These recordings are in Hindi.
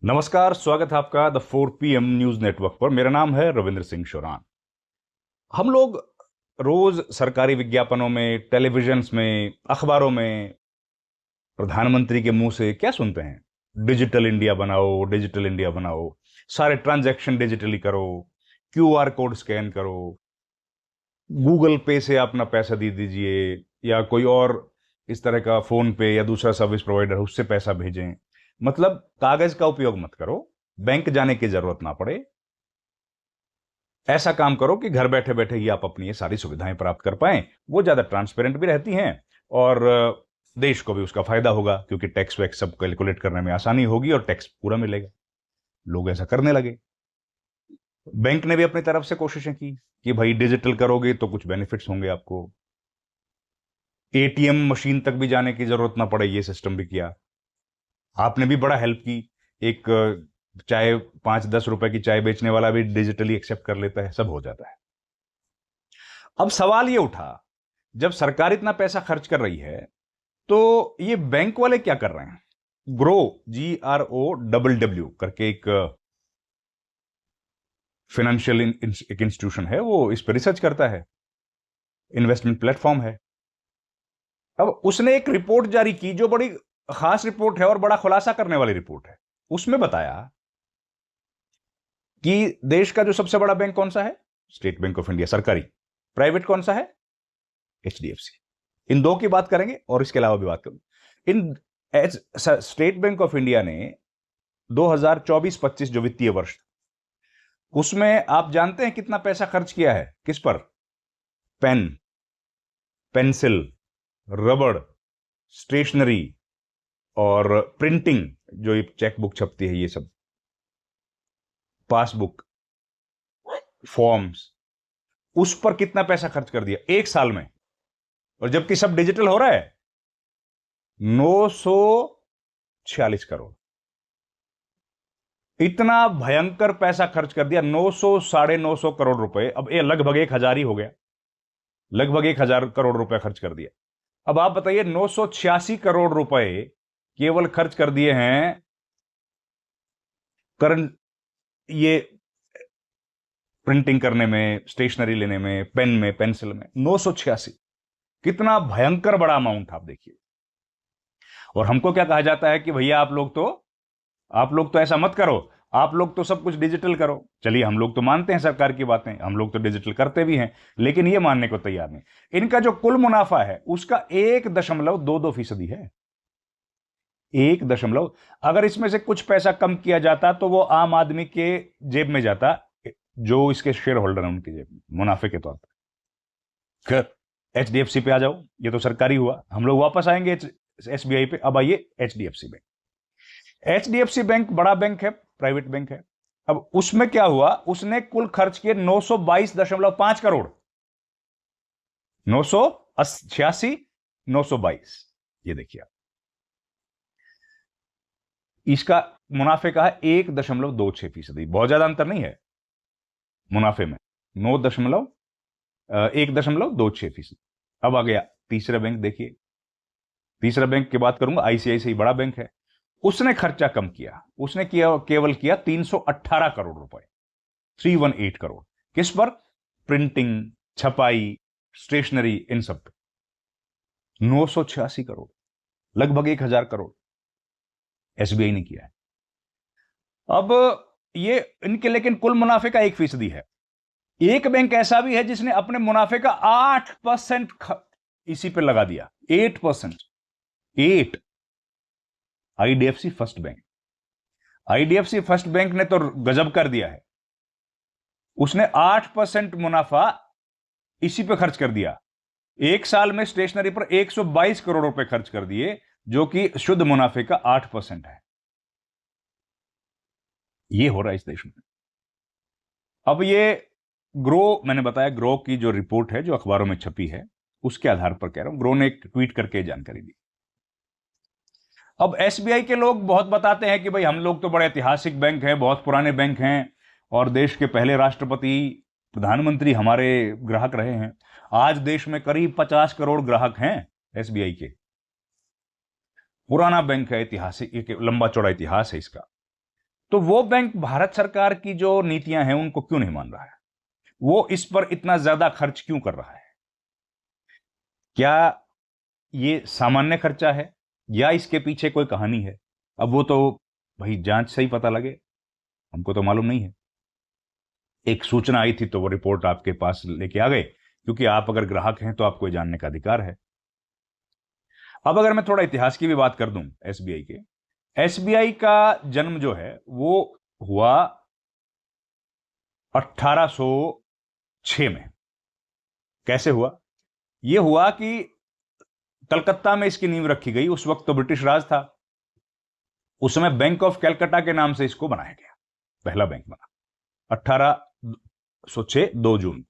नमस्कार, स्वागत है आपका द 4 PM न्यूज नेटवर्क पर। मेरा नाम है रविंद्र सिंह शोरान। हम लोग रोज सरकारी विज्ञापनों में, टेलीविजन्स में, अखबारों में प्रधानमंत्री के मुंह से क्या सुनते हैं? डिजिटल इंडिया बनाओ, डिजिटल इंडिया बनाओ, सारे ट्रांजैक्शन डिजिटली करो, QR कोड स्कैन करो, गूगल पे से अपना पैसा दे दीजिए, या कोई और इस तरह का फोन पे या दूसरा सर्विस प्रोवाइडर उससे पैसा भेजें। मतलब कागज का उपयोग मत करो, बैंक जाने की जरूरत ना पड़े। ऐसा काम करो कि घर बैठे बैठे ही आप अपनी ये सारी सुविधाएं प्राप्त कर पाएं। वो ज्यादा ट्रांसपेरेंट भी रहती हैं और देश को भी उसका फायदा होगा, क्योंकि टैक्स वैक्स सब कैलकुलेट करने में आसानी होगी और टैक्स पूरा मिलेगा। लोग ऐसा करने लगे। बैंक ने भी अपनी तरफ से कोशिशें की कि भाई डिजिटल करोगे तो कुछ बेनिफिट्स होंगे आपको, ATM मशीन तक भी जाने की जरूरत ना पड़े, ये सिस्टम भी किया। आपने भी बड़ा हेल्प की। एक चाय 5-10 रुपए की चाय बेचने वाला भी डिजिटली एक्सेप्ट कर लेता है, सब हो जाता है। अब सवाल ये उठा, जब सरकार इतना पैसा खर्च कर रही है तो ये बैंक वाले क्या कर रहे हैं? ग्रो, GROW करके एक फाइनेंशियल एक इंस्टीट्यूशन है, वो इस पर रिसर्च करता है, इन्वेस्टमेंट प्लेटफॉर्म है। अब उसने एक रिपोर्ट जारी की जो बड़ी खास रिपोर्ट है और बड़ा खुलासा करने वाली रिपोर्ट है। उसमें बताया कि देश का जो सबसे बड़ा बैंक कौन सा है? स्टेट बैंक ऑफ इंडिया, सरकारी। प्राइवेट कौन सा है? HDFC। इन दो की बात करेंगे और इसके अलावा भी बात करूंगे। स्टेट बैंक ऑफ इंडिया ने 2024-25 जो वित्तीय वर्ष, उसमें आप जानते हैं कितना पैसा खर्च किया है? किस पर? पेन, पेंसिल, रबड़, स्टेशनरी और प्रिंटिंग, जो ये चेक बुक छपती है, ये सब, पासबुक, फॉर्म्स, उस पर कितना पैसा खर्च कर दिया एक साल में? और जबकि सब डिजिटल हो रहा है, 946 करोड़। इतना भयंकर पैसा खर्च कर दिया, 900, 950 करोड़ रुपए। अब ये लगभग 1,000 ही हो गया, लगभग 1,000 करोड़ रुपए खर्च कर दिया। अब आप बताइए, 986 करोड़ रुपए केवल खर्च कर दिए हैं करंट, ये प्रिंटिंग करने में, स्टेशनरी लेने में, पेन में, पेंसिल में। 986, कितना भयंकर बड़ा अमाउंट, आप देखिए। और हमको क्या कहा जाता है कि भैया आप लोग तो ऐसा मत करो, आप लोग तो सब कुछ डिजिटल करो। चलिए, हम लोग तो मानते हैं सरकार की बातें, हम लोग तो डिजिटल करते भी हैं, लेकिन ये मानने को तैयार नहीं। इनका जो कुल मुनाफा है उसका 1.22% है। 1 अगर इसमें से कुछ पैसा कम किया जाता तो वो आम आदमी के जेब में जाता, जो इसके शेयर होल्डर हैं उनकी जेब में, मुनाफे के तौर पर। खैर, HDFC पे आ जाओ, ये तो सरकारी हुआ। हम लोग वापस आएंगे SBI पे। अब आइए HDFC बैंक। HDFC बैंक बड़ा बैंक है, प्राइवेट बैंक है। अब उसमें क्या हुआ, उसने कुल खर्च किए 922.5 करोड़। 986, 922, ये देखिए आप। इसका मुनाफे का है 1.26%। बहुत ज्यादा अंतर नहीं है मुनाफे में, 1.26%। अब आ गया तीसरा बैंक। देखिए, तीसरा बैंक की बात करूंगा, ICICI बड़ा बैंक है। उसने खर्चा कम किया, उसने केवल किया 318 करोड़ रुपए, 318 करोड़। किस पर? प्रिंटिंग, छपाई, स्टेशनरी, इन सब पे। 986 करोड़, लगभग 1,000 करोड़ SBI ने किया है। अब ये इनके लेकिन कुल मुनाफे का 1% है। एक बैंक ऐसा भी है जिसने अपने मुनाफे का 8% इसी पे लगा दिया, 8%। 8, IDFC first bank. IDFC first bank ने तो गजब कर दिया है, उसने 8% मुनाफा इसी पे खर्च कर दिया। एक साल में स्टेशनरी पर 122 करोड़ रुपए खर्च कर दिए, जो कि शुद्ध मुनाफे का 8% है। ये हो रहा है इस देश में। अब ये ग्रो, मैंने बताया, ग्रो की जो रिपोर्ट है जो अखबारों में छपी है, उसके आधार पर कह रहा हूं। ग्रो ने एक ट्वीट करके जानकारी दी। अब SBI के लोग बहुत बताते हैं कि भाई हम लोग तो बड़े ऐतिहासिक बैंक हैं, बहुत पुराने बैंक हैं, और देश के पहले राष्ट्रपति, प्रधानमंत्री हमारे ग्राहक रहे हैं। आज देश में करीब 50 करोड़ ग्राहक हैं SBI के। पुराना बैंक है, ऐतिहासिक, एक लंबा चौड़ा इतिहास है इसका। तो वो बैंक भारत सरकार की जो नीतियां हैं उनको क्यों नहीं मान रहा है? वो इस पर इतना ज्यादा खर्च क्यों कर रहा है? क्या ये सामान्य खर्चा है या इसके पीछे कोई कहानी है? अब वो तो भाई जांच से ही पता लगे, हमको तो मालूम नहीं है। एक सूचना आई थी तो वो रिपोर्ट आपके पास लेके आ गए, क्योंकि आप अगर ग्राहक हैं तो आपको ये जानने का अधिकार है। अब अगर मैं थोड़ा इतिहास की भी बात कर दूं एसबीआई के, एसबीआई का जन्म जो है वो हुआ 1806 में। कैसे हुआ? यह हुआ कि कलकत्ता में इसकी नींव रखी गई। उस वक्त तो ब्रिटिश राज था, उस समय बैंक ऑफ कलकत्ता के नाम से इसको बनाया गया, पहला बैंक बना 1806 2 जून।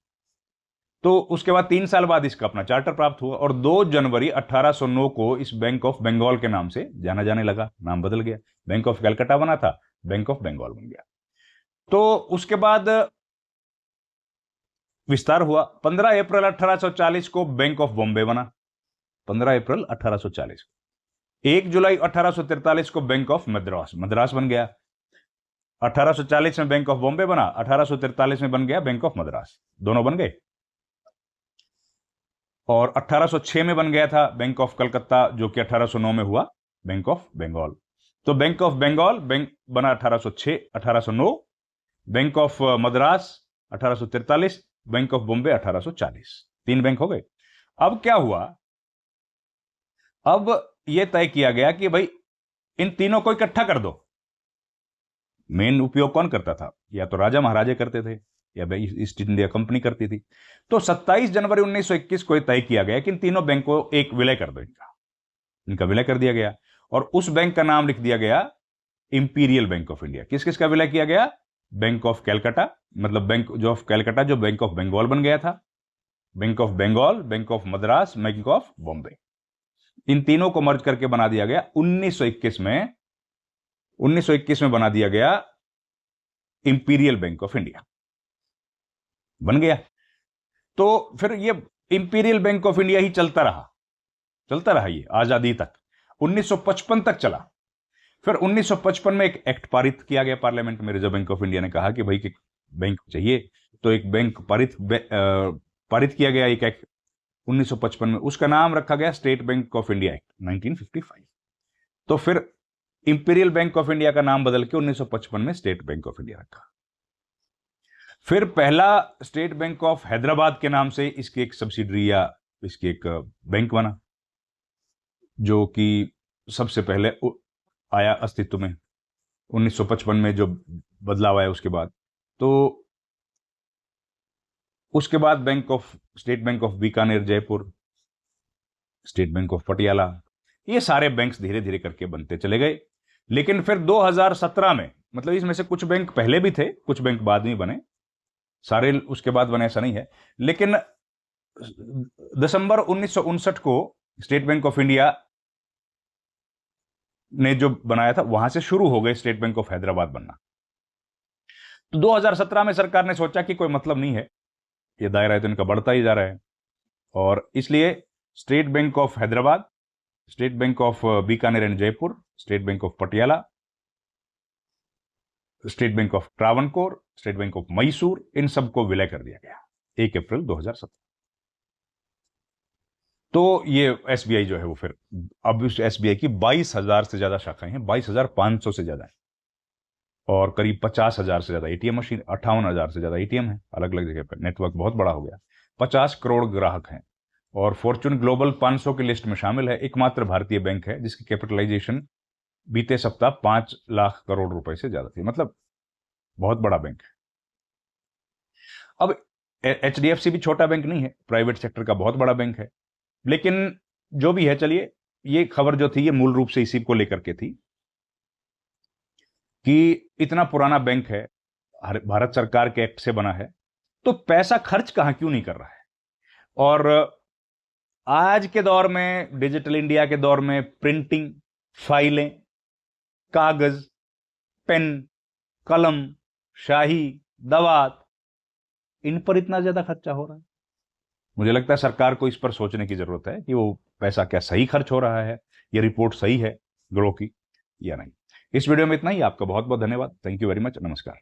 तो उसके बाद 3 साल बाद इसका अपना चार्टर प्राप्त हुआ और 2 जनवरी 1809 को इस बैंक ऑफ बंगाल के नाम से जाना जाने लगा। नाम बदल गया, बैंक ऑफ कलकत्ता बना था, बैंक ऑफ बंगाल बन गया। तो उसके बाद विस्तार हुआ। 15 अप्रैल 1840 को बैंक ऑफ बॉम्बे बना, 15 अप्रैल 1840। 1 जुलाई 1843 को बैंक ऑफ मद्रास, मद्रास बन गया। 1840 में बैंक ऑफ बॉम्बे बना, 1843 में बन गया बैंक ऑफ मद्रास, दोनों बन गए। और 1806 में बन गया था बैंक ऑफ कलकत्ता, जो कि 1809 में हुआ बैंक ऑफ बंगाल। तो बैंक ऑफ बंगाल बैंक बना 1806 1809, bank of Madras 1843, bank of Bombay 1840। 3 bank हो गए। अब क्या हुआ? अब यह तय किया गया कि भाई इन तीनों को इकट्ठा कर दो। मेन उपयोग कौन करता था? या तो राजा महाराजे करते थे या ईस्ट इंडिया कंपनी करती थी। तो 27 जनवरी 1921 को तय किया गया कि इन तीनों बैंक को एक विलय कर दो। इनका विलय कर दिया गया और उस बैंक का नाम लिख दिया गया इंपीरियल बैंक ऑफ इंडिया। किस किस का विलय किया गया? बैंक ऑफ कलकत्ता, मतलब बैंक जो ऑफ कलकत्ता जो बैंक ऑफ बंगाल बन गया था, Bank of Bengal, Bank of Madras, Bank of Bombay. इन तीनों को मर्ज करके बना दिया गया 1921 में। 1921 में बना दिया गया इंपीरियल बैंक ऑफ इंडिया, बन गया। तो फिर ये इंपीरियल बैंक ऑफ इंडिया ही चलता रहा ये आजादी तक, 1955 तक चला। फिर 1955 में एक एक्ट पारित किया गया पार्लियामेंट में। रिजर्व बैंक ऑफ इंडिया ने कहा कि भाई कि बैंक चाहिए, तो एक बैंक पारित किया गया एक एक्ट 1955 में। उसका नाम रखा गया state Bank of India act 1955। तो फिर इंपीरियल बैंक ऑफ इंडिया का नाम बदल के 1955 में स्टेट बैंक ऑफ इंडिया रखा। फिर पहला स्टेट बैंक ऑफ हैदराबाद के नाम से इसकी एक सब्सिडरी या इसकी एक बैंक बना, जो कि सबसे पहले आया अस्तित्व में 1955 में, जो बदलाव आया उसके बाद। तो उसके बाद state Bank of Bikaner Jaipur, State Bank of Patiala, ये सारे बैंक्स धीरे धीरे करके बनते चले गए। लेकिन फिर 2017 में, मतलब इसमें से कुछ बैंक पहले भी थे, कुछ बैंक बाद में बने, सारे उसके बाद बने ऐसा नहीं है। लेकिन दिसंबर 1959 को स्टेट बैंक ऑफ इंडिया ने जो बनाया था, वहां से शुरू हो गए स्टेट बैंक ऑफ हैदराबाद बनना। तो 2017 में सरकार ने सोचा कि कोई मतलब नहीं है, ये दायरा तो इनका बढ़ता ही जा रहा है, और इसलिए State Bank of Hyderabad, State Bank of Bikaner and Jaipur, State Bank of Patiala, State Bank of Travancore, State Bank of Mysore, इन सबको विलय कर दिया गया 1 अप्रैल 2017। तो ये एसबीआई जो है वो फिर अब इस एसबीआई की 22,000 से ज्यादा शाखाएं हैं, 22,500 से ज्यादा है, और करीब 50,000 से ज्यादा एटीएम मशीन, 58,000 से ज्यादा एटीएम है अलग अलग जगह पर। नेटवर्क बहुत बड़ा हो गया, 50 करोड़ ग्राहक हैं, और फॉर्च्यून ग्लोबल 500 की लिस्ट में शामिल है। एकमात्र भारतीय बैंक है जिसकी कैपिटलाइजेशन बीते सप्ताह 5 लाख करोड़ रुपए से ज्यादा थी, मतलब बहुत बड़ा बैंक है। अब एचडीएफसी भी छोटा बैंक नहीं है, प्राइवेट सेक्टर का बहुत बड़ा बैंक है। लेकिन जो भी है, चलिए, ये खबर जो थी ये मूल रूप से इसी को लेकर के थी कि इतना पुराना बैंक है, भारत सरकार के एक्ट से बना है, तो पैसा खर्च कहां क्यों नहीं कर रहा है। और आज के दौर में, डिजिटल इंडिया के दौर में, प्रिंटिंग, फाइलें, कागज, पेन, कलम, शाही, दवात, इन पर इतना ज्यादा खर्चा हो रहा है। मुझे लगता है सरकार को इस पर सोचने की जरूरत है कि वो पैसा क्या सही खर्च हो रहा है, ये रिपोर्ट सही है ग्रो की या नहीं। इस वीडियो में इतना ही। आपका बहुत बहुत धन्यवाद। Thank you very much. नमस्कार।